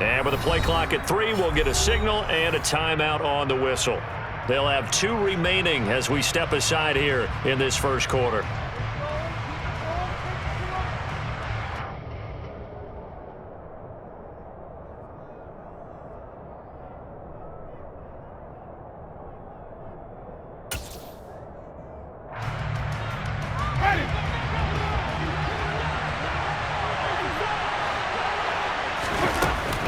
And with a play clock at 3, we'll get a signal and a timeout on the whistle. They'll have 2 remaining as we step aside here in this first quarter.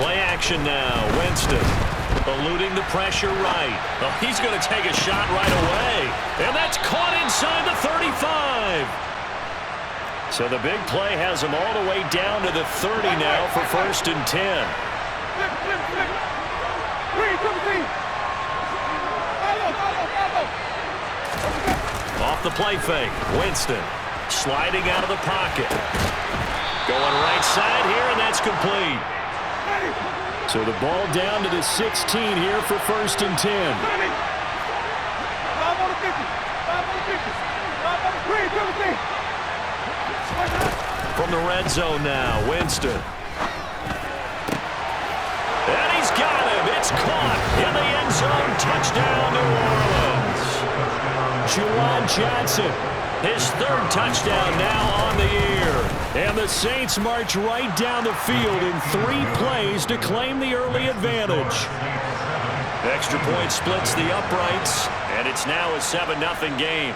Play action now. Winston eluding the pressure right. Oh, he's going to take a shot right away. And that's caught inside the 35. So the big play has him all the way down to the 30 now for 1st and 10. Off the play fake. Winston sliding out of the pocket. Going right side here, and that's complete. So the ball down to the 16 here for 1st and 10. From the red zone now, Winston. And he's got him. It's caught in the end zone. Touchdown, New Orleans. Juwan Johnson, his 3rd touchdown now on the year. And the Saints march right down the field in 3 plays to claim the early advantage. Extra point splits the uprights, and it's now a 7-0 game.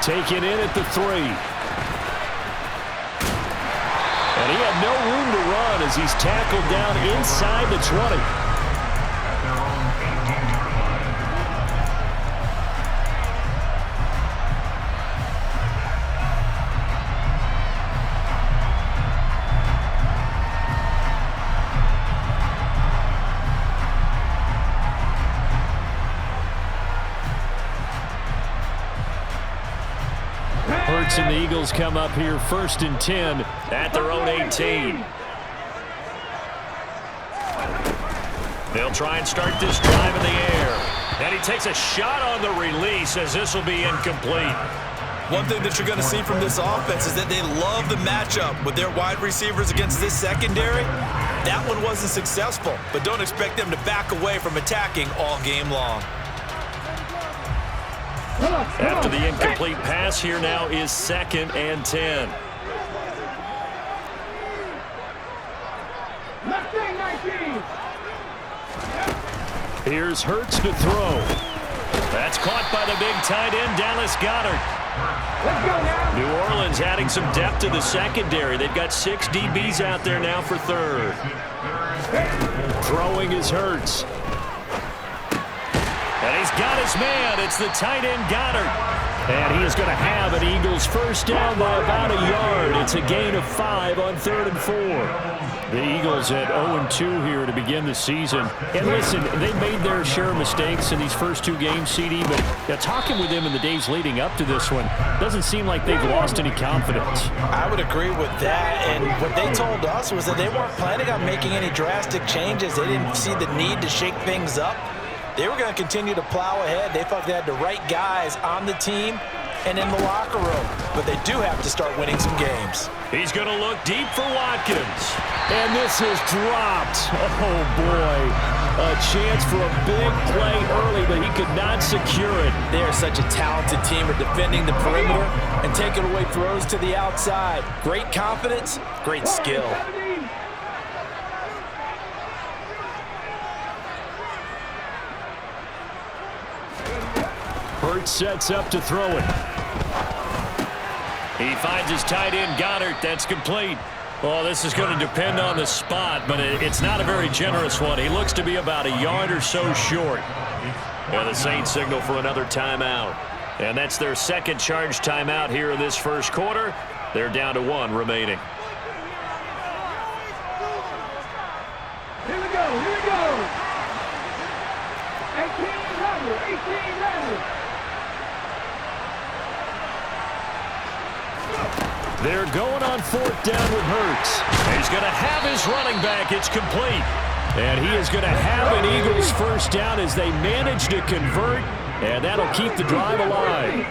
Taken in at the 3. And he had no room to run as he's tackled down inside the 20. And the Eagles come up here 1st and 10 at their own 18. They'll try and start this drive in the air. And he takes a shot on the release as this will be incomplete. One thing that you're going to see from this offense is that they love the matchup with their wide receivers against this secondary. That one wasn't successful, but don't expect them to back away from attacking all game long. After the incomplete pass, here now is 2nd and 10. Here's Hurts to throw. That's caught by the big tight end, Dallas Goedert. New Orleans adding some depth to the secondary. They've got 6 DBs out there now for 3rd. Throwing is Hurts. And he's got his man. It's the tight end, Goedert. And he is going to have an Eagles first down by about a yard. It's a gain of 5 on 3rd and 4. The Eagles at 0-2 here to begin the season. And listen, they made their share of mistakes in these first 2 games, CD, but talking with them in the days leading up to this one, doesn't seem like they've lost any confidence. I would agree with that, and what they told us was that they weren't planning on making any drastic changes. They didn't see the need to shake things up. They were going to continue to plow ahead. They felt they had the right guys on the team and in the locker room. But they do have to start winning some games. He's going to look deep for Watkins. And this is dropped. Oh, boy. A chance for a big play early, but he could not secure it. They are such a talented team at defending the perimeter and taking away throws to the outside. Great confidence, great skill. Hurts sets up to throw it. He finds his tight end, Goedert. That's complete. Well, this is going to depend on the spot, but it's not a very generous one. He looks to be about a yard or so short. And the Saints signal for another timeout. And that's their 2nd charge timeout here in this first quarter. They're down to 1 remaining. Here we go. 18 runners. They're going on 4th down with Hurts. He's going to have his running back. It's complete. And he is going to have an Eagles first down as they manage to convert. And that'll keep the drive alive.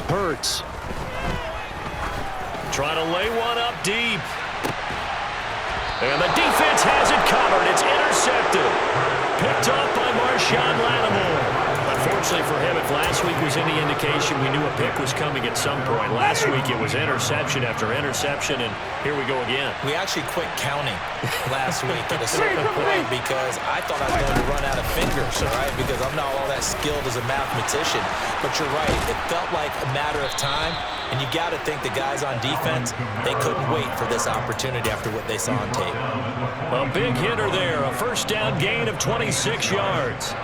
Hurts. Trying to lay one up deep. And the defense has it covered. It's intercepted. Picked up by Marshawn Lattimore. Unfortunately for him, if last week was any indication, we knew a pick was coming at some point. Last week it was interception after interception, and here we go again. We actually quit counting last week at a certain point because I thought I was going to run out of fingers, all right, because I'm not all that skilled as a mathematician. But you're right. It felt like a matter of time, and you got to think the guys on defense, they couldn't wait for this opportunity after what they saw on tape. A big hitter there, a first down gain of 26 yards.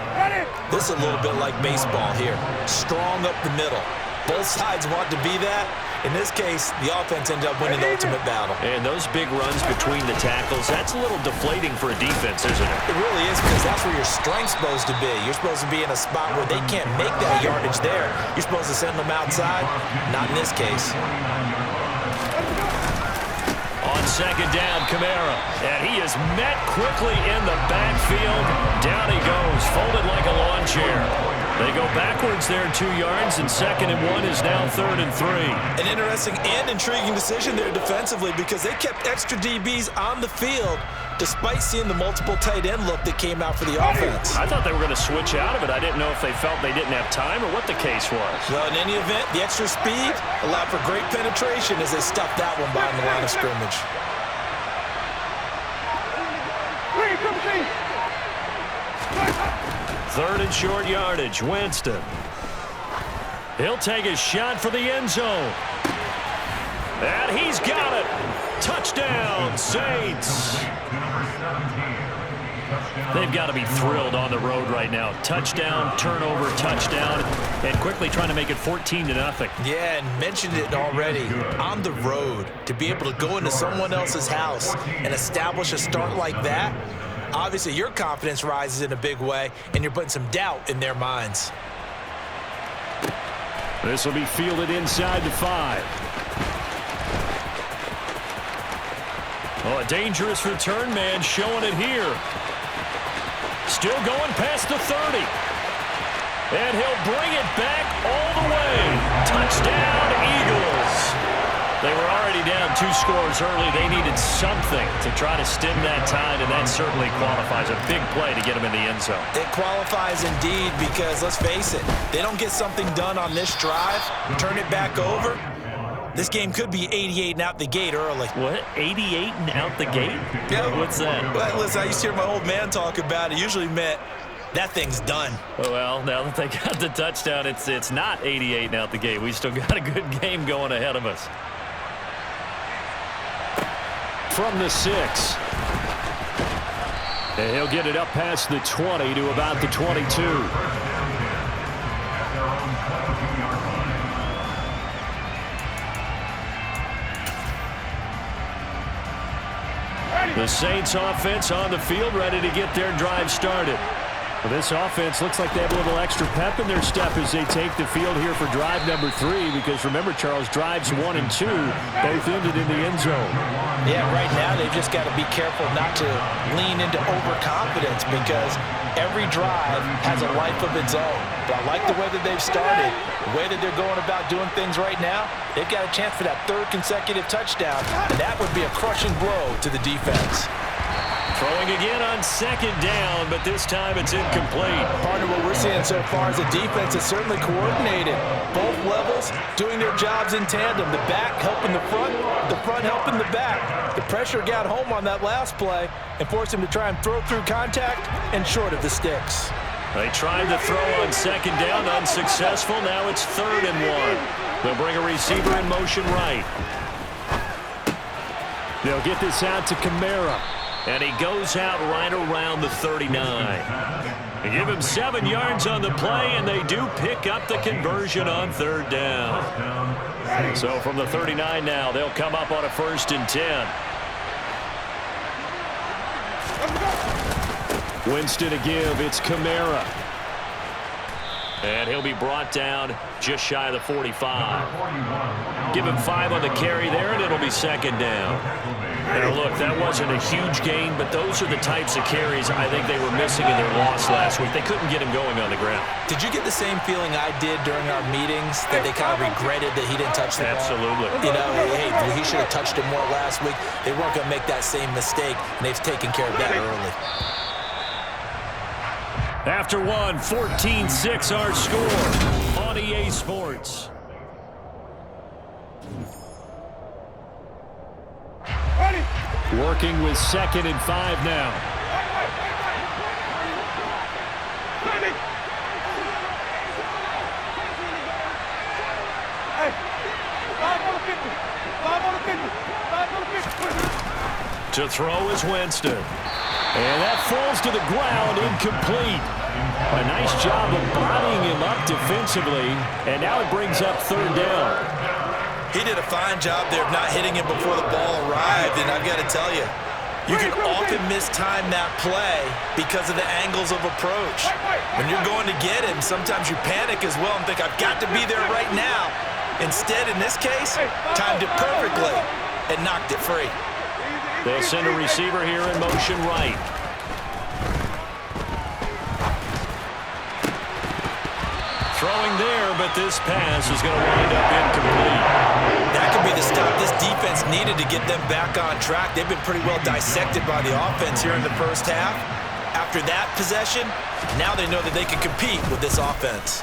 This is a little bit like baseball here. Strong up the middle. Both sides want to be that. In this case, the offense ended up winning the ultimate battle. And those big runs between the tackles, that's a little deflating for a defense, isn't it? It really is, because that's where your strength's supposed to be. You're supposed to be in a spot where they can't make that yardage there. You're supposed to send them outside. Not in this case. On second down, Kamara. And he is met quickly in the backfield. Down he goes, folded like a lawn chair. They go backwards there 2 yards, and 2nd and 1 is now 3rd and 3. An interesting and intriguing decision there defensively, because they kept extra DBs on the field despite seeing the multiple tight end look that came out for the offense. I thought they were going to switch out of it. I didn't know if they felt they didn't have time or what the case was. Well, in any event, the extra speed allowed for great penetration as they stuffed that one behind the line of scrimmage. Third and short yardage, Winston. He'll take a shot for the end zone. And he's got it. Touchdown, Saints. They've got to be thrilled on the road right now. Touchdown, turnover, touchdown, and quickly trying to make it 14-0. Yeah, and mentioned it already. On the road, to be able to go into someone else's house and establish a start like that, obviously your confidence rises in a big way, and you're putting some doubt in their minds. This will be fielded inside the 5. Oh, a dangerous return man showing it here. Still going past the 30. And he'll bring it back all the way. Touchdown, Eagles. They were already down 2 scores early. They needed something to try to stem that tide, and that certainly qualifies. A big play to get them in the end zone. It qualifies indeed, because let's face it, they don't get something done on this drive, turn it back over, this game could be 88 and out the gate early. What? 88 and out the gate? Yeah. What's that? Well, listen, I used to hear my old man talk about it. Usually meant that thing's done. Well, now that they got the touchdown, it's not 88 and out the gate. We still got a good game going ahead of us. From the 6. And he'll get it up past the 20 to about the 22. The Saints offense on the field, ready to get their drive started. Well, this offense looks like they have a little extra pep in their step as they take the field here for drive number 3, because remember, Charles, drives 1 and 2 both ended in the end zone. Yeah, right now they've just got to be careful not to lean into overconfidence, because every drive has a life of its own. But I like the way that they've started, the way that they're going about doing things right now. They've got a chance for that 3rd consecutive touchdown, and that would be a crushing blow to the defense. Throwing again on 2nd down, but this time it's incomplete. Partner, what we're seeing so far is a defense that's certainly coordinated. Both levels doing their jobs in tandem. The back helping the front helping the back. The pressure got home on that last play and forced him to try and throw through contact and short of the sticks. They tried to throw on 2nd down, unsuccessful. Now it's 3rd and 1. They'll bring a receiver in motion right. They'll get this out to Kamara. And he goes out right around the 39. They give him 7 yards on the play, and they do pick up the conversion on 3rd down. So from the 39 now, they'll come up on a 1st and 10. Winston to give. It's Kamara. And he'll be brought down just shy of the 45. Give him 5 on the carry there, and it'll be second down. Now, look, that wasn't a huge gain, but those are the types of carries I think they were missing in their loss last week. They couldn't get him going on the ground. Did you get the same feeling I did during our meetings, that they kind of regretted that he didn't touch the ball? Absolutely. You know, hey, he should have touched it more last week. They weren't going to make that same mistake, and they've taken care of that early. After one, 14-6 our score on EA Sports. Working with 2nd and 5 now. To throw is Winston. And that falls to the ground, incomplete. A nice job of bodying him up defensively, and now it brings up 3rd down. He did a fine job there of not hitting him before the ball arrived, and I've got to tell you, you can often mistime that play because of the angles of approach. When you're going to get him, sometimes you panic as well and think, I've got to be there right now. Instead, in this case, timed it perfectly and knocked it free. They'll send a receiver here in motion right. Throwing there, but this pass is going to wind up incomplete. That could be the stop this defense needed to get them back on track. They've been pretty well dissected by the offense here in the first half. After that possession, now they know that they can compete with this offense.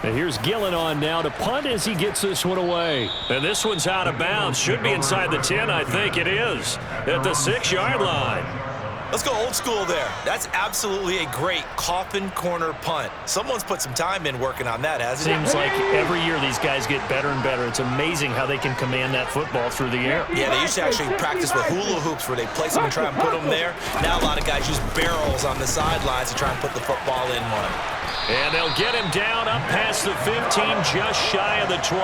And here's Gillen on now to punt as he gets this one away. And this one's out of bounds. Should be inside the 10, I think it is. At the 6-yard line. Let's go old school there. That's absolutely a great coffin corner punt. Someone's put some time in working on that, hasn't it? Seems like every year these guys get better and better. It's amazing how they can command that football through the air. Yeah, they used to actually practice with hula hoops where they place them and try and put them there. Now a lot of guys use barrels on the sidelines to try and put the football in one. And they'll get him down up past the 15, just shy of the 20.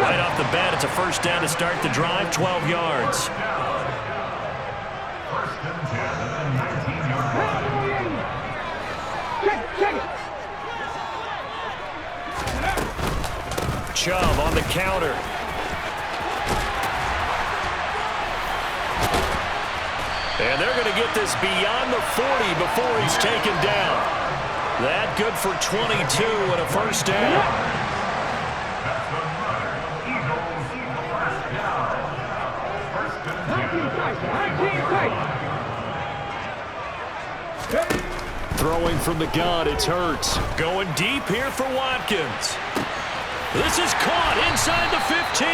Right off the bat, it's a first down to start the drive, 12 yards. Chubb on the counter. And they're going to get this beyond the 40 before he's taken down. That good for 22 and a first down. Throwing from the gun, it's Hurts. Going deep here for Watkins. This is caught inside the 15.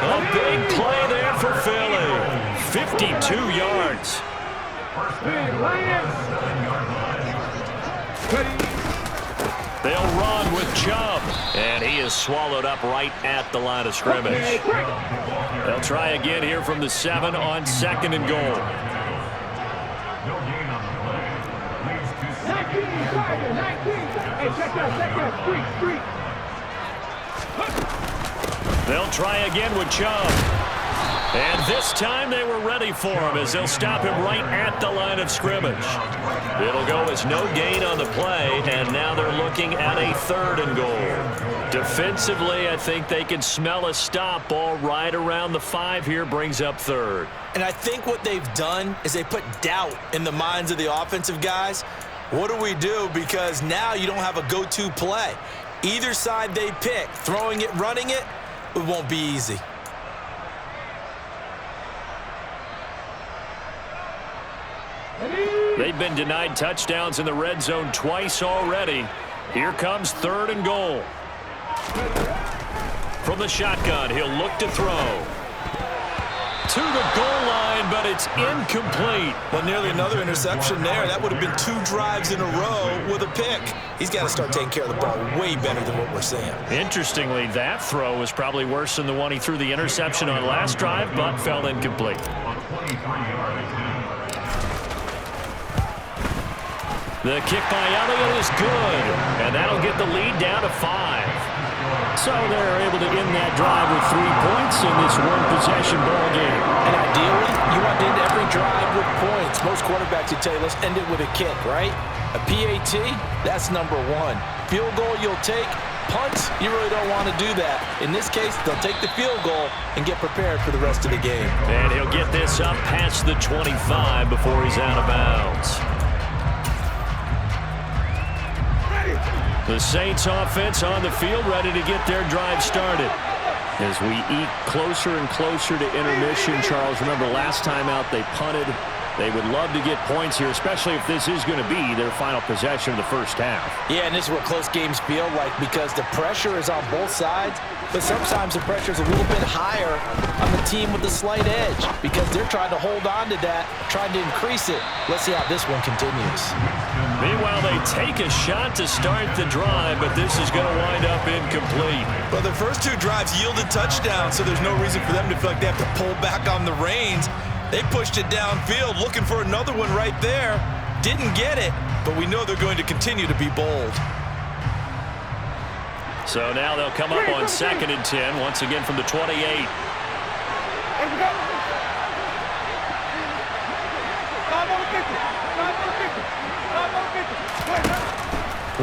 A big play there for Philly. 52 yards. They'll run with Chubb. And he is swallowed up right at the line of scrimmage. They'll try again here from the 7 on 2nd and goal. They'll try again with Chubb. And this time they were ready for him as they'll stop him right at the line of scrimmage. It'll go as no gain on the play, and now they're looking at a 3rd and goal. Defensively, I think they can smell a stop ball right around the 5 here, brings up 3rd. And I think what they've done is they put doubt in the minds of the offensive guys. What do we do? Because now you don't have a go-to play. Either side they pick, throwing it, running it, it won't be easy. They've been denied touchdowns in the red zone twice already. Here comes 3rd and goal. From the shotgun, he'll look to throw. To the goal line, but it's incomplete. Well, nearly another interception there. That would have been 2 drives in a row with a pick. He's got to start taking care of the ball way better than what we're seeing. Interestingly, that throw was probably worse than the one he threw the interception on last drive, but fell incomplete. The kick by Elliott is good, and that'll get the lead down to 5. So they're able to end that drive with 3 points in this one-possession ball game. And ideally, you want to end every drive with points. Most quarterbacks would tell you, let's end it with a kick, right? A PAT, that's number 1. Field goal you'll take. Punts, you really don't want to do that. In this case, they'll take the field goal and get prepared for the rest of the game. And he'll get this up past the 25 before he's out of bounds. The Saints offense on the field, ready to get their drive started. As we eke closer and closer to intermission, Charles, remember last time out they punted. They would love to get points here, especially if this is going to be their final possession of the first half. Yeah, and this is what close games feel like because the pressure is on both sides, but sometimes the pressure is a little bit higher on the team with the slight edge because they're trying to hold on to that, trying to increase it. Let's see how this one continues. Meanwhile, they take a shot to start the drive, but this is going to wind up incomplete. Well, the first 2 drives yielded touchdowns, so there's no reason for them to feel like they have to pull back on the reins. They pushed it downfield, looking for another one right there. Didn't get it, but we know they're going to continue to be bold. So now they'll come up on 2nd and 10, once again from the 28.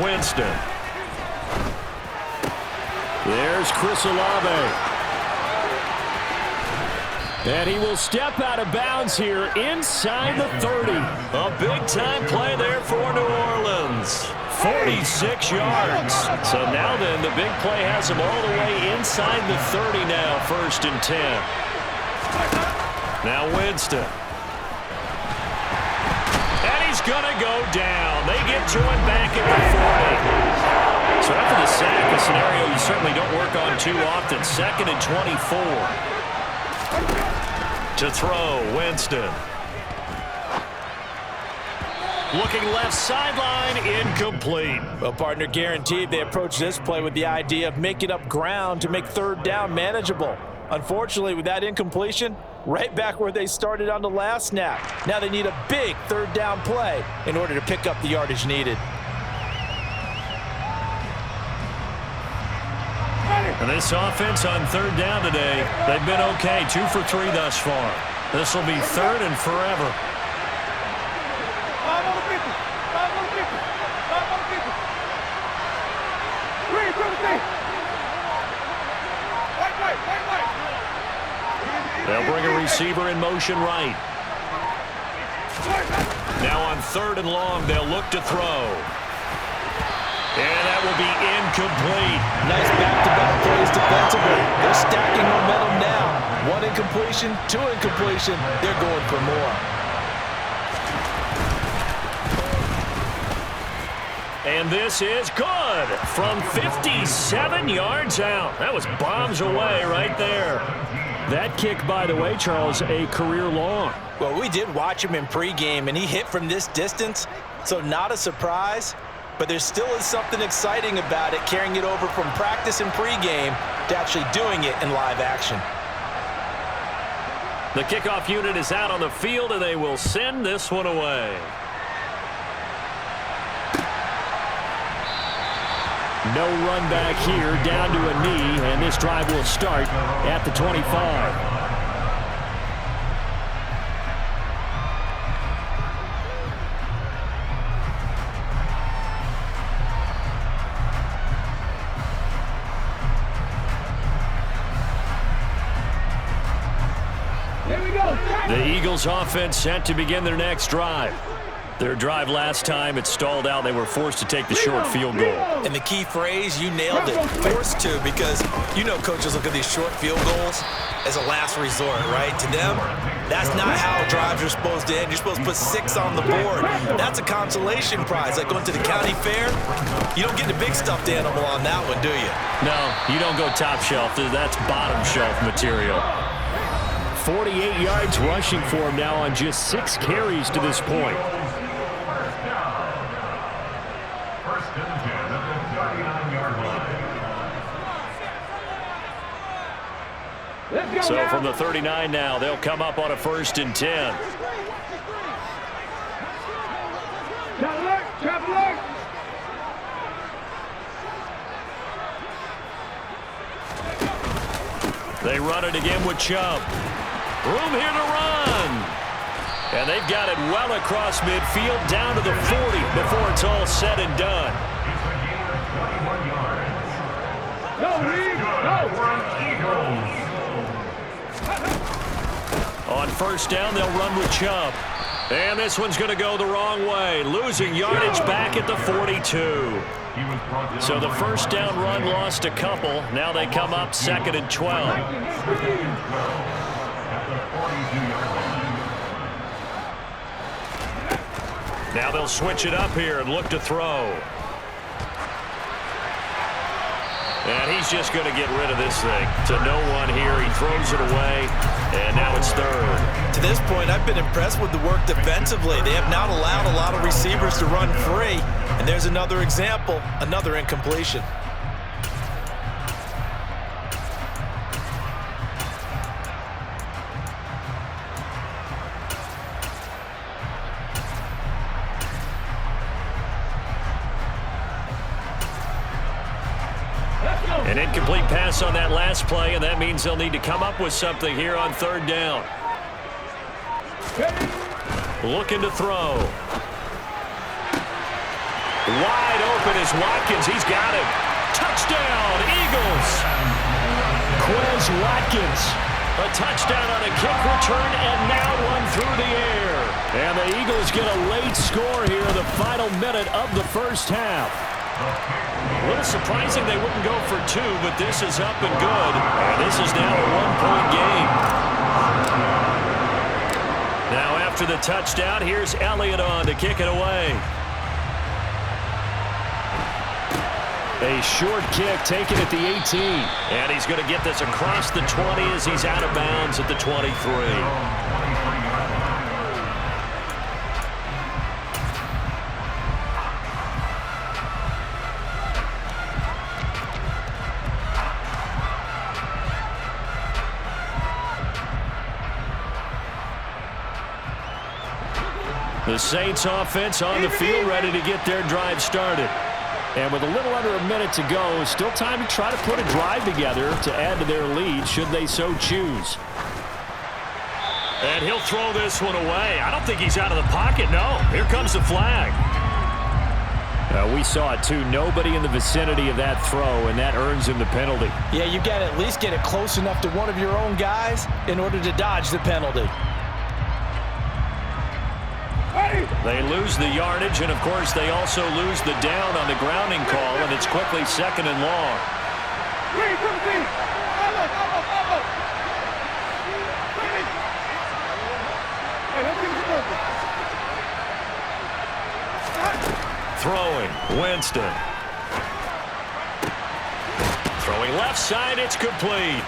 Winston. There's Chris Olave. And he will step out of bounds here inside the 30. A big-time play there for New Orleans. 46 yards. So now then, the big play has him all the way inside the 30 now, 1st and 10. Now Winston. And he's going to go down. They get to him back at the 40. So after the sack, a scenario you certainly don't work on too often. 2nd and 24. To throw, Winston. Looking left sideline, incomplete. Well, partner, guaranteed they approach this play with the idea of making up ground to make 3rd down manageable. Unfortunately, with that incompletion, right back where they started on the last snap. Now they need a big 3rd down play in order to pick up the yardage needed. And this offense on 3rd down today, they've been okay. 2 for 3 thus far. This will be 3rd and forever. They'll bring a receiver in motion right. Now on 3rd and long, they'll look to throw. And that will be incomplete. Nice back-to-back plays defensively. They're stacking momentum now. 1 incompletion, 2 incompletion. They're going for more. And this is good from 57 yards out. That was bombs away right there. That kick, by the way, Charles, a career long. Well, we did watch him in pregame, and he hit from this distance, so not a surprise. But there still is something exciting about it, carrying it over from practice and pregame to actually doing it in live action. The kickoff unit is out on the field, and they will send this one away. No run back here, down to a knee, and this drive will start at the 25. The Eagles offense set to begin their next drive. Their drive last time, it stalled out. They were forced to take the short field goal. And the key phrase, you nailed it, forced to, because you know coaches look at these short field goals as a last resort, right? To them, that's not how drives are supposed to end. You're supposed to put 6 on the board. That's a consolation prize. Like going to the county fair, you don't get the big stuffed animal on that one, do you? No, you don't go top shelf. That's bottom shelf material. 48 yards rushing for him now on just 6 carries to this point. So from the 39 now, they'll come up on a 1st and 10. They run it again with Chubb. Room here to run. And they've got it well across midfield down to the 40 before it's all said and done. On first down, they'll run with Chubb. And this one's going to go the wrong way. Losing yardage back at the 42. So the first down run lost a couple. Now they come up 2nd and 12. Now they'll switch it up here and look to throw. And he's just going to get rid of this thing. To no one here. He throws it away. And now it's 3rd. To this point, I've been impressed with the work defensively. They have not allowed a lot of receivers to run free. And there's another example, another incompletion. An incomplete pass on that last play, and that means they'll need to come up with something here on 3rd down. Looking to throw. Wide open is Watkins. He's got him. Touchdown, Eagles. Quez Watkins. A touchdown on a kick return, and now one through the air. And the Eagles get a late score here in the final minute of the first half. A little surprising they wouldn't go for 2, but this is up and good. And this is now a 1-point game. Now after the touchdown, here's Elliott on to kick it away. A short kick taken at the 18. And he's going to get this across the 20 as he's out of bounds at the 23. The Saints offense on the field, ready to get their drive started. And with a little under a minute to go, still time to try to put a drive together to add to their lead should they so choose. And he'll throw this one away. I don't think he's out of the pocket, no. Here comes the flag. We saw it too. Nobody in the vicinity of that throw, and that earns him the penalty. Yeah, you got to at least get it close enough to one of your own guys in order to dodge the penalty. They lose the yardage, and of course they also lose the down on the grounding call, and it's quickly 2nd and long. Throwing, Winston. Throwing left side, it's complete.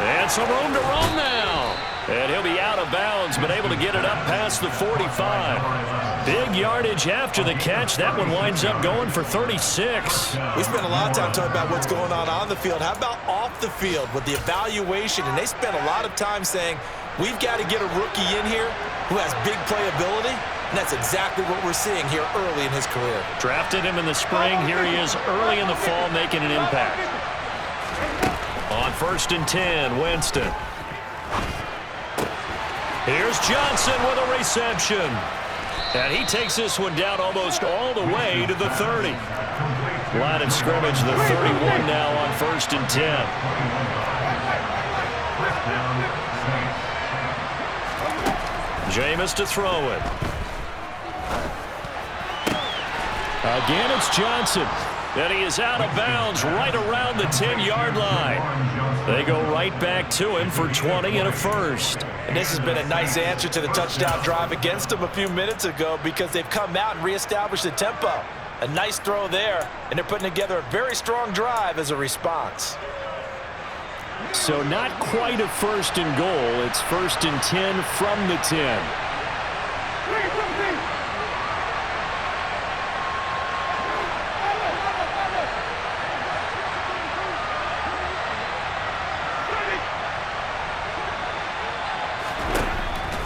And some room to roam now. And he'll be out of bounds, but able to get it up past the 45. Big yardage after the catch. That one winds up going for 36. We spent a lot of time talking about what's going on the field. How about off the field with the evaluation? And they spent a lot of time saying, we've got to get a rookie in here who has big playability. And that's exactly what we're seeing here early in his career. Drafted him in the spring. Here he is early in the fall making an impact. On 1st and 10, Winston. Here's Johnson with a reception. And he takes this one down almost all the way to the 30. Line of scrimmage, the 31 now on 1st and 10. Jameis to throw it. Again, it's Johnson. And he is out of bounds right around the 10-yard line. They go right back to him for 20 and a first. And this has been a nice answer to the touchdown drive against them a few minutes ago because they've come out and reestablished the tempo. A nice throw there, and they're putting together a very strong drive as a response. So not quite a 1st and goal. It's 1st and 10 from the 10.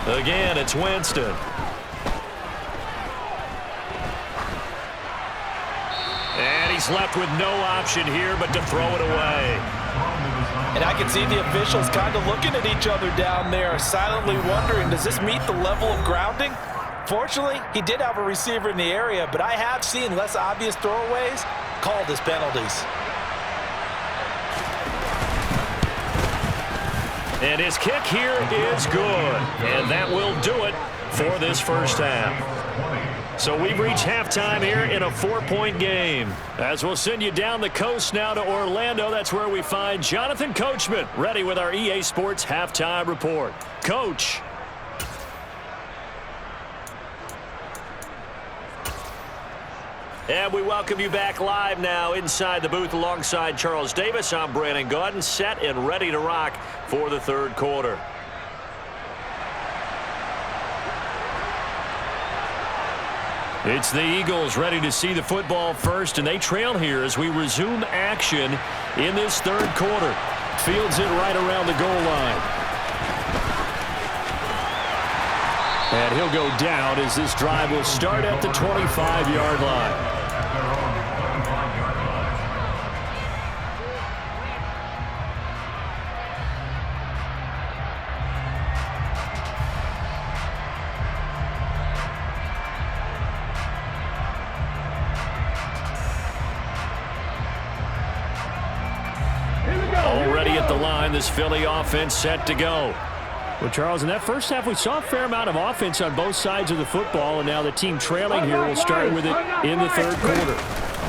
Again, it's Winston. And he's left with no option here but to throw it away. And I can see the officials kind of looking at each other down there, silently wondering, does this meet the level of grounding? Fortunately, he did have a receiver in the area, but I have seen less obvious throwaways called as penalties. And his kick here is good. And that will do it for this first half. So we've reached halftime here in a 4-point game. As we'll send you down the coast now to Orlando, that's where we find Jonathan Coachman ready with our EA Sports Halftime Report. Coach. And we welcome you back live now inside the booth alongside Charles Davis. I'm Brandon Gaudin, set and ready to rock for the third quarter. It's the Eagles ready to see the football first, and they trail here as we resume action in this third quarter. Fields it right around the goal line. And he'll go down as this drive will start at the 25-yard line. Already at the line, this Philly offense set to go. Well, Charles, in that first half, we saw a fair amount of offense on both sides of the football, and now the team trailing here will start with it in the third quarter.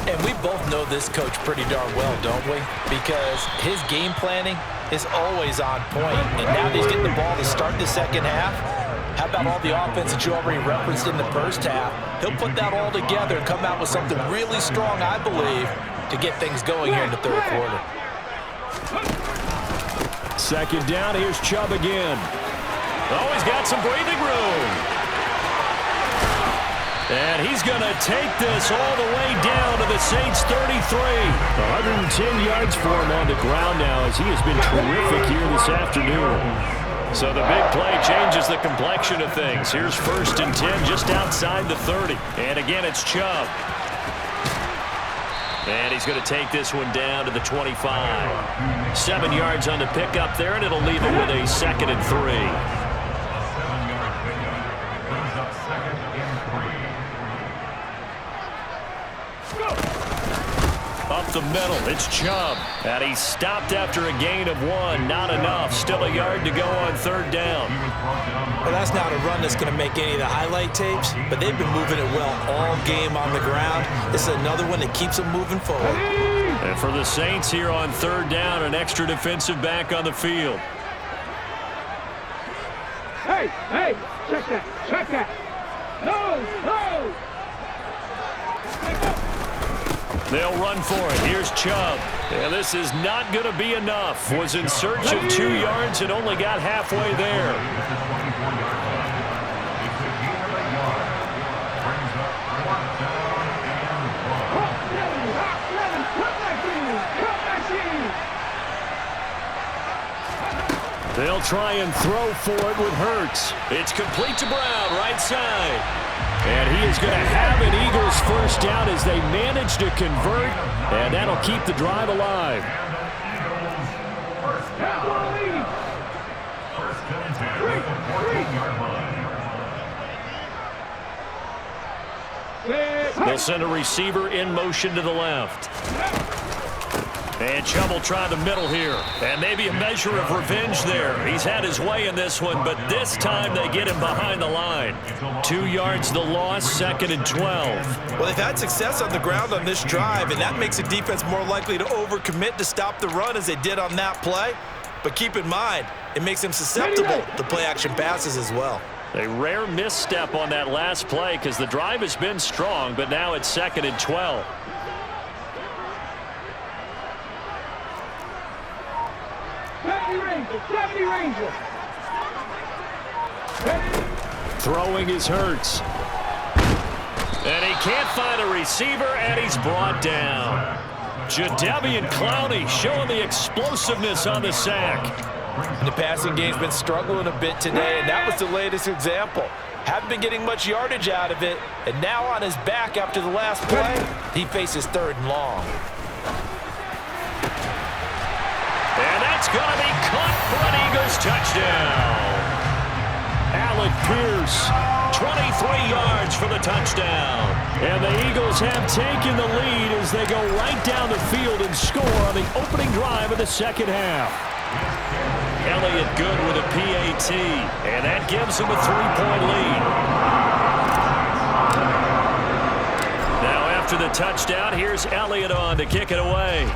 And we both know this coach pretty darn well, don't we? Because his game planning is always on point. And now that he's getting the ball to start the second half, how about all the offense that you already referenced in the first half? He'll put that all together and come out with something really strong, I believe, to get things going here in the third quarter. Second down, here's Chubb again. Oh, he's got some breathing room. And he's going to take this all the way down to the Saints 33. 110 yards for him on the ground now as he has been terrific here this afternoon. So the big play changes the complexion of things. Here's 1st and 10 just outside the 30. And again, it's Chubb. And he's going to take this one down to the 25. 7 yards on the pickup there, and it'll leave it with a 2nd and 3. Up the middle, it's Chubb. And he stopped after a gain of 1. Not enough. Still a yard to go on 3rd down. Well, that's not a run that's going to make any of the highlight tapes, but they've been moving it well all game on the ground. This is another one that keeps them moving forward. And for the Saints here on 3rd down, an extra defensive back on the field. Hey, check that. No. They'll run for it. Here's Chubb. And this is not going to be enough. Was in search of 2 yards and only got halfway there. They'll try and throw for it with Hurts. It's complete to Brown, right side. And he is going to have an Eagles first down as they manage to convert, and that'll keep the drive alive. They'll send a receiver in motion to the left. And Chubb will try the middle here. And maybe a measure of revenge there. He's had his way in this one, but this time they get him behind the line. 2 yards the loss, 2nd and 12. Well, they've had success on the ground on this drive, and that makes the defense more likely to overcommit to stop the run as they did on that play. But keep in mind, it makes them susceptible to play-action passes as well. A rare misstep on that last play because the drive has been strong, but now it's 2nd and 12. Throwing is Hurts. And he can't find a receiver, and he's brought down. Jadeveon Clowney showing the explosiveness on the sack. The passing game's been struggling a bit today, and that was the latest example. Haven't been getting much yardage out of it, and now on his back after the last play, he faces 3rd and long. And that's going to be caught for an Eagles touchdown. Alec Pierce, 23 yards for the touchdown. And the Eagles have taken the lead as they go right down the field and score on the opening drive of the second half. Elliott good with a PAT, and that gives him a 3-point lead. Now after the touchdown, here's Elliott on to kick it away.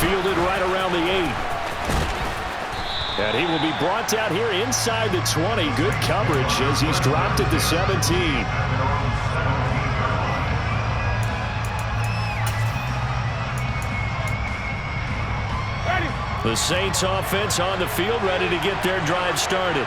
Fielded right around the 8. And he will be brought down here inside the 20. Good coverage as he's dropped at the 17. The Saints offense on the field, ready to get their drive started.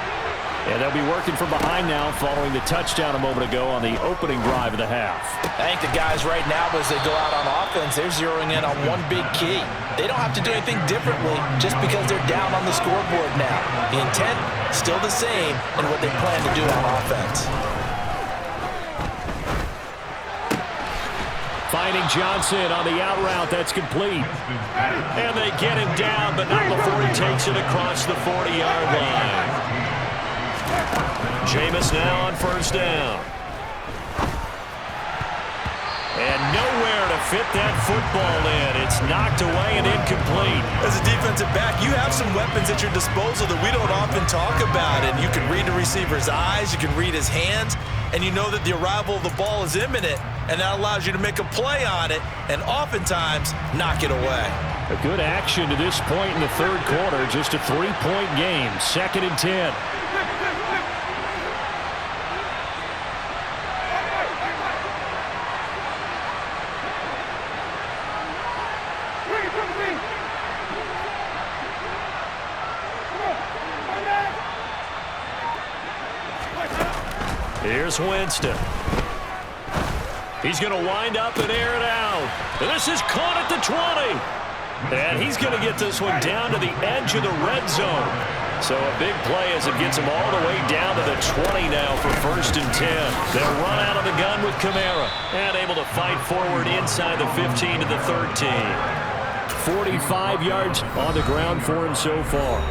And they'll be working from behind now following the touchdown a moment ago on the opening drive of the half. I think the guys right now, as they go out on offense, they're zeroing in on one big key. They don't have to do anything differently just because they're down on the scoreboard now. The intent, still the same in what they plan to do on offense. Finding Johnson on the out route. That's complete. And they get him down, but not before he takes it across the 40-yard line. Jameis now on first down. And nowhere to fit that football in. It's knocked away and incomplete. As a defensive back, you have some weapons at your disposal that we don't often talk about. And you can read the receiver's eyes, you can read his hands, and you know that the arrival of the ball is imminent, and that allows you to make a play on it and oftentimes knock it away. A good action to this point in the third quarter. Just a 3-point game. 2nd and 10. Here's Winston. He's going to wind up and air it out. And this is caught at the 20. And he's going to get this one down to the edge of the red zone. So a big play as it gets him all the way down to the 20 now for 1st and 10. They'll run out of the gun with Kamara. And able to fight forward inside the 15 to the 13. 45 yards on the ground for him so far.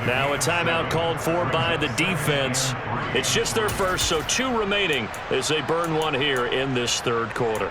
Now a timeout called for by the defense. It's just their first, so 2 remaining as they burn one here in this third quarter.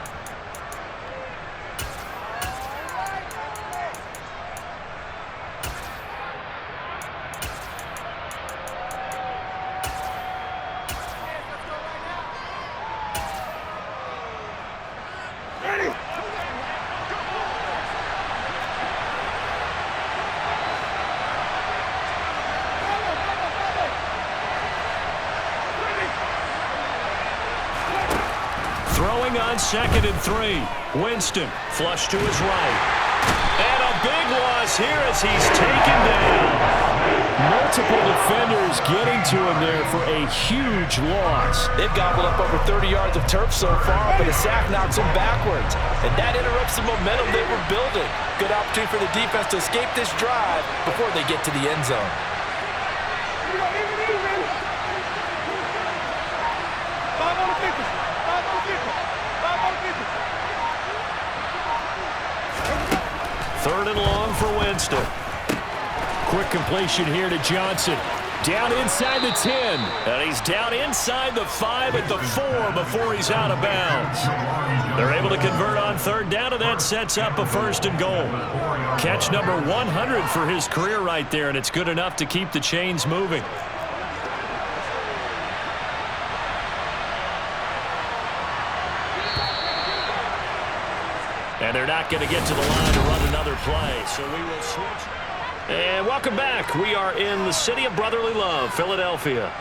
Throwing on 2nd and 3. Winston flush to his right. And a big loss here as he's taken down. Multiple defenders getting to him there for a huge loss. They've gobbled up over 30 yards of turf so far, but a sack knocks them backwards. And that interrupts the momentum they were building. Good opportunity for the defense to escape this drive before they get to the end zone. Third and long for Winston. Quick completion here to Johnson. Down inside the 10. And he's down inside the 5 at the 4 before he's out of bounds. They're able to convert on third down, and that sets up a 1st and goal. Catch number 100 for his career right there, and it's good enough to keep the chains moving. And they're not going to get to the line to run another play, so we will switch. And welcome back. We are in the city of brotherly love, Philadelphia.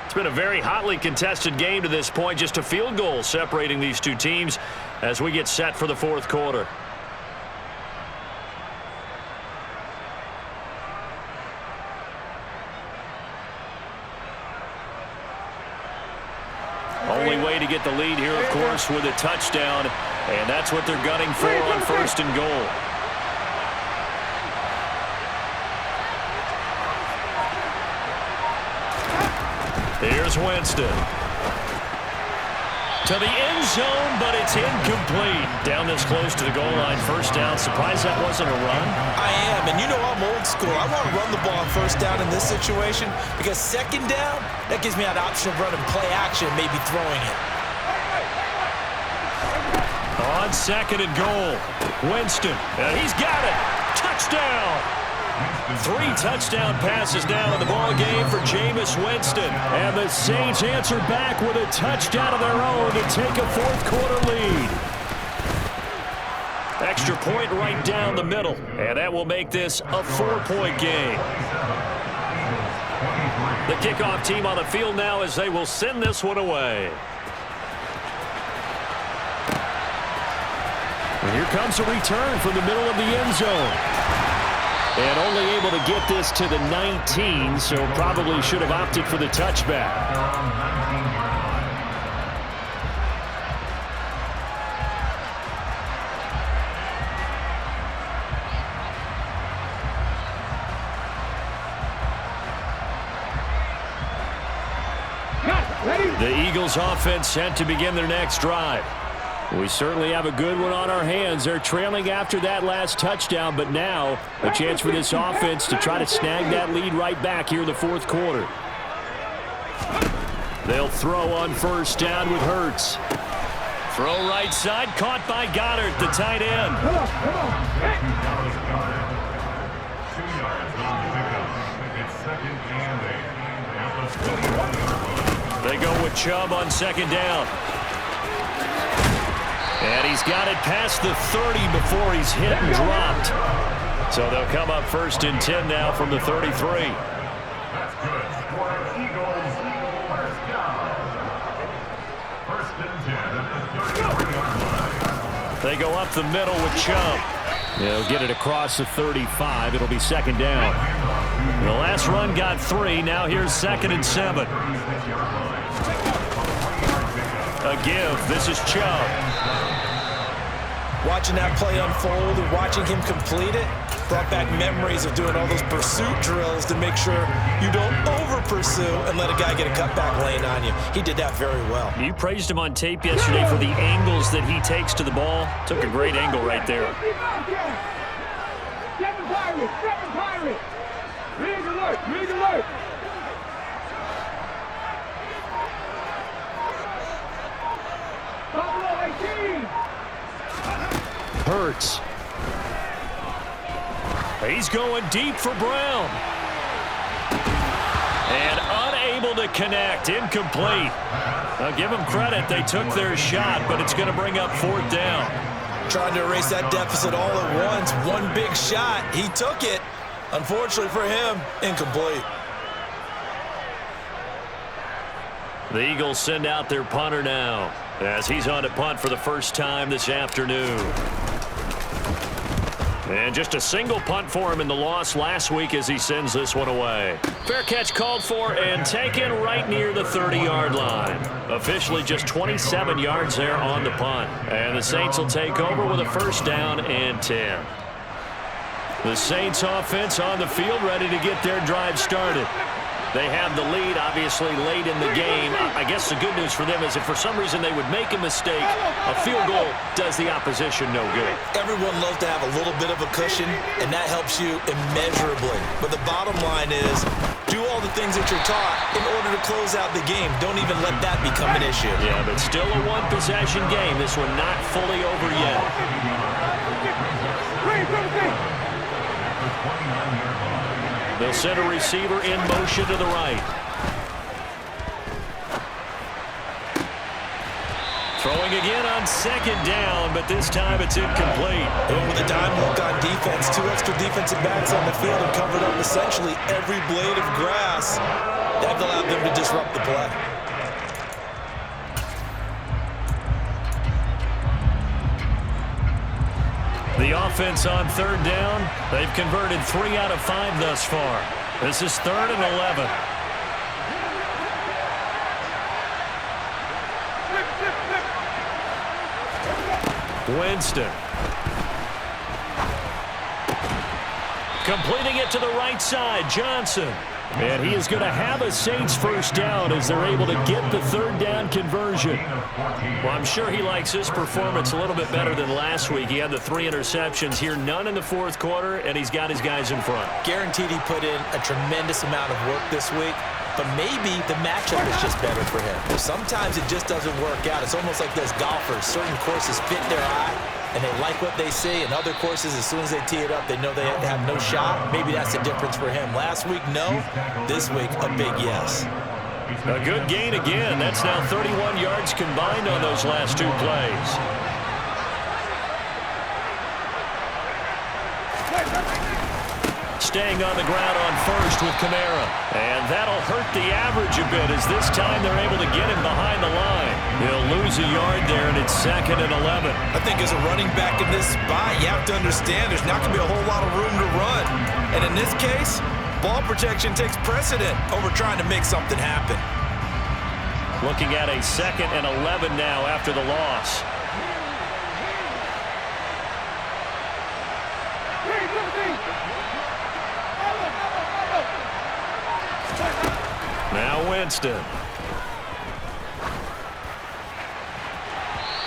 It's been a very hotly contested game to this point, just a field goal separating these two teams as we get set for the fourth quarter. Only way to get the lead here, of course, with a touchdown, and that's what they're gunning for on 1st and goal. Here's Winston. to the end zone, but it's incomplete. Down this close to the goal line, first down. Surprised that wasn't a run? I am, and you know I'm old school. I want to run the ball on first down in this situation because second down, that gives me an option of running play action, maybe throwing it. On second and goal, Winston, and he's got it. Touchdown! 3 touchdown passes now in the ball game for Jameis Winston. And the Saints answer back with a touchdown of their own to take a fourth-quarter lead. Extra point right down the middle. And that will make this a 4-point game. The kickoff team on the field now as they will send this one away. And here comes a return from the middle of the end zone. And only able to get this to the 19, so probably should have opted for the touchback. The Eagles offense set to begin their next drive. We certainly have a good one on our hands. They're trailing after that last touchdown, but now a chance for this offense to try to snag that lead right back here in the fourth quarter. They'll throw on first down with Hurts. Throw right side, caught by Goddard, the tight end. They go with Chubb on second down. And he's got it past the 30 before he's hit and dropped. So they'll come up first and 10 now from the 33. They go up the middle with Chubb. They'll get it across the 35. It'll be second down. The last run got 3. Now here's second and 7. A give. This is Chubb. Watching that play unfold and watching him complete it brought back memories of doing all those pursuit drills to make sure you don't over-pursue and let a guy get a cutback lane on you. He did that very well. You praised him on tape yesterday for the angles that he takes to the ball. Took a great angle right there. Seven Pirates! Rig alert! Buffalo 18! Hurts. He's going deep for Brown. And unable to connect. Incomplete. I'll give them credit. They took their shot, but it's going to bring up fourth down. Trying to erase that deficit all at once. One big shot. He took it. Unfortunately for him, incomplete. The Eagles send out their punter now as he's on to punt for the first time this afternoon. And just a single punt for him in the loss last week as he sends this one away. Fair catch called for and taken right near the 30-yard line. Officially just 27 yards there on the punt. And the Saints will take over with a first down and 10. The Saints offense on the field ready to get their drive started. They have the lead, obviously, late in the game. I guess the good news for them is if for some reason they would make a mistake, a field goal does the opposition no good. Everyone loves to have a little bit of a cushion, and that helps you immeasurably. But the bottom line is, do all the things that you're taught in order to close out the game. Don't even let that become an issue. Yeah, but still a one-possession game. This one not fully over yet. They'll send a receiver in motion to the right. Throwing again on second down, but this time it's incomplete. And with a dime look on defense, 2 extra defensive backs on the field and covered up essentially every blade of grass. That allowed them to disrupt the play. The offense on third down, they've converted 3 out of 5 thus far. This is 3rd and 11. Winston. Completing it to the right side, Johnson. And he is going to have a Saints first down as they're able to get the third down conversion. Well, I'm sure he likes his performance a little bit better than last week. He had the 3 interceptions here, none in the fourth quarter, and he's got his guys in front. Guaranteed he put in a tremendous amount of work this week, but maybe the matchup is just better for him. Sometimes it just doesn't work out. It's almost like those golfers. Certain courses fit their eye, and they like what they see. And other courses, as soon as they tee it up, they know they have no shot. Maybe that's the difference for him. Last week, no. This week, a big yes. A good gain again. That's now 31 yards combined on those last 2 plays. Staying on the ground on first with Kamara. And that'll hurt the average a bit as this time they're able to get him behind the line. He'll lose a yard there, and it's 2nd and 11. I think as a running back in this spot, you have to understand there's not going to be a whole lot of room to run. And in this case, ball protection takes precedent over trying to make something happen. Looking at a 2nd and 11 now after the loss. Now Winston.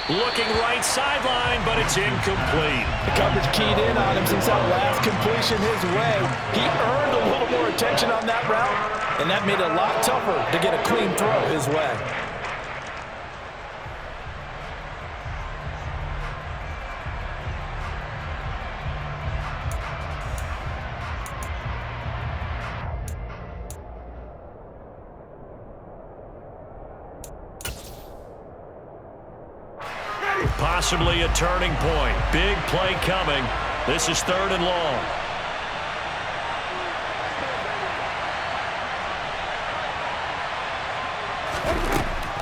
Looking right sideline, but it's incomplete. The coverage keyed in on him since that last completion his way. He earned a little more attention on that route, and that made it a lot tougher to get a clean throw his way. Possibly a turning point. Big play coming. This is 3rd and long.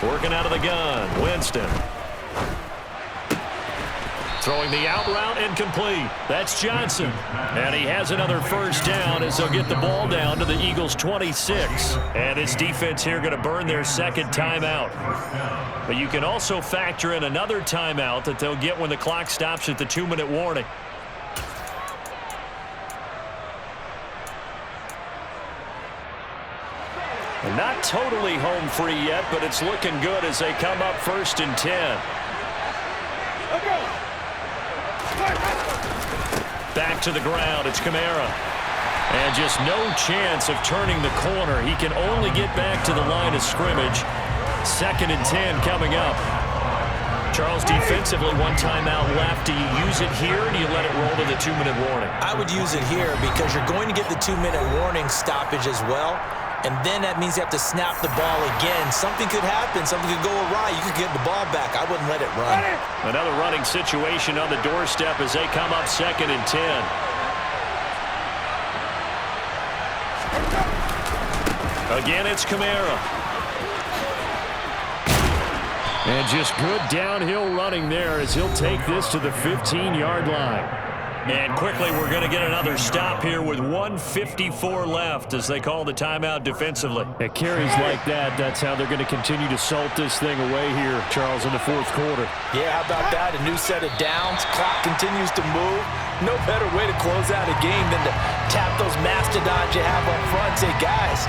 Working out of the gun. Winston. Throwing the out route, incomplete. That's Johnson. And he has another first down as they'll get the ball down to the Eagles' 26. And this defense here going to burn their 2nd timeout. But you can also factor in another timeout that they'll get when the clock stops at the 2-minute warning. And not totally home free yet, but it's looking good as they come up 1st and 10. Back to the ground, it's Kamara. And just no chance of turning the corner. He can only get back to the line of scrimmage. 2nd and 10 coming up. Charles, defensively, 1 timeout left. Do you use it here, or do you let it roll to the 2-minute warning? I would use it here because you're going to get the 2-minute warning stoppage as well. And then that means you have to snap the ball again. Something could happen. Something could go awry. You could get the ball back. I wouldn't let it run. Another running situation on the doorstep as they come up 2nd and 10. Again, it's Kamara. And just good downhill running there as he'll take this to the 15-yard line. And quickly, we're going to get another stop here with 1:54 left as they call the timeout defensively. At carries like that, that's how they're going to continue to salt this thing away here, Charles, in the 4th quarter. Yeah, how about that? A new set of downs. Clock continues to move. No better way to close out a game than to tap those mastodons you have up front. Say, guys,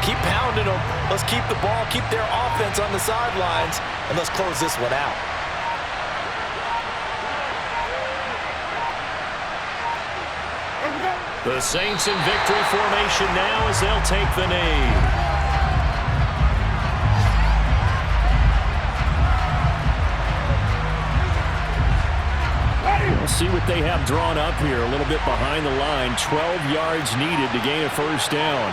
keep pounding them. Let's keep the ball, keep their offense on the sidelines, and let's close this one out. The Saints in victory formation now as they'll take the knee. We'll see what they have drawn up here. A little bit behind the line. 12 yards needed to gain a first down.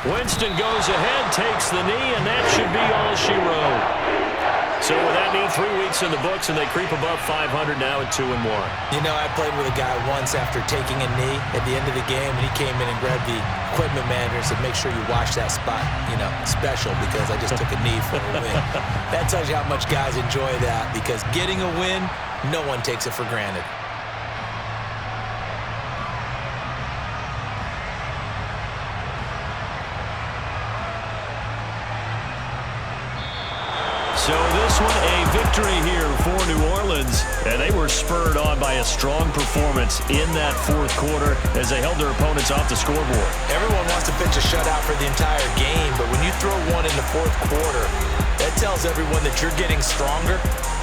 Winston goes ahead, takes the knee, and that should be all she wrote. So with that knee, 3 weeks in the books, and they creep above 500 now at 2-1. You know, I played with a guy once after taking a knee at the end of the game, and he came in and grabbed the equipment manager and said, make sure you watch that spot, you know, special, because I just took a knee for a win. That tells you how much guys enjoy that, because getting a win, no one takes it for granted. So this one, a victory here for New Orleans, and they were spurred on by a strong performance in that fourth quarter as they held their opponents off the scoreboard. Everyone wants to pitch a shutout for the entire game, but when you throw one in the fourth quarter, that tells everyone that you're getting stronger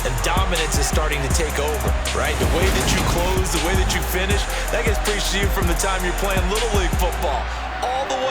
and dominance is starting to take over, right? The way that you close, the way that you finish, that gets preached to you from the time you're playing Little League football all the way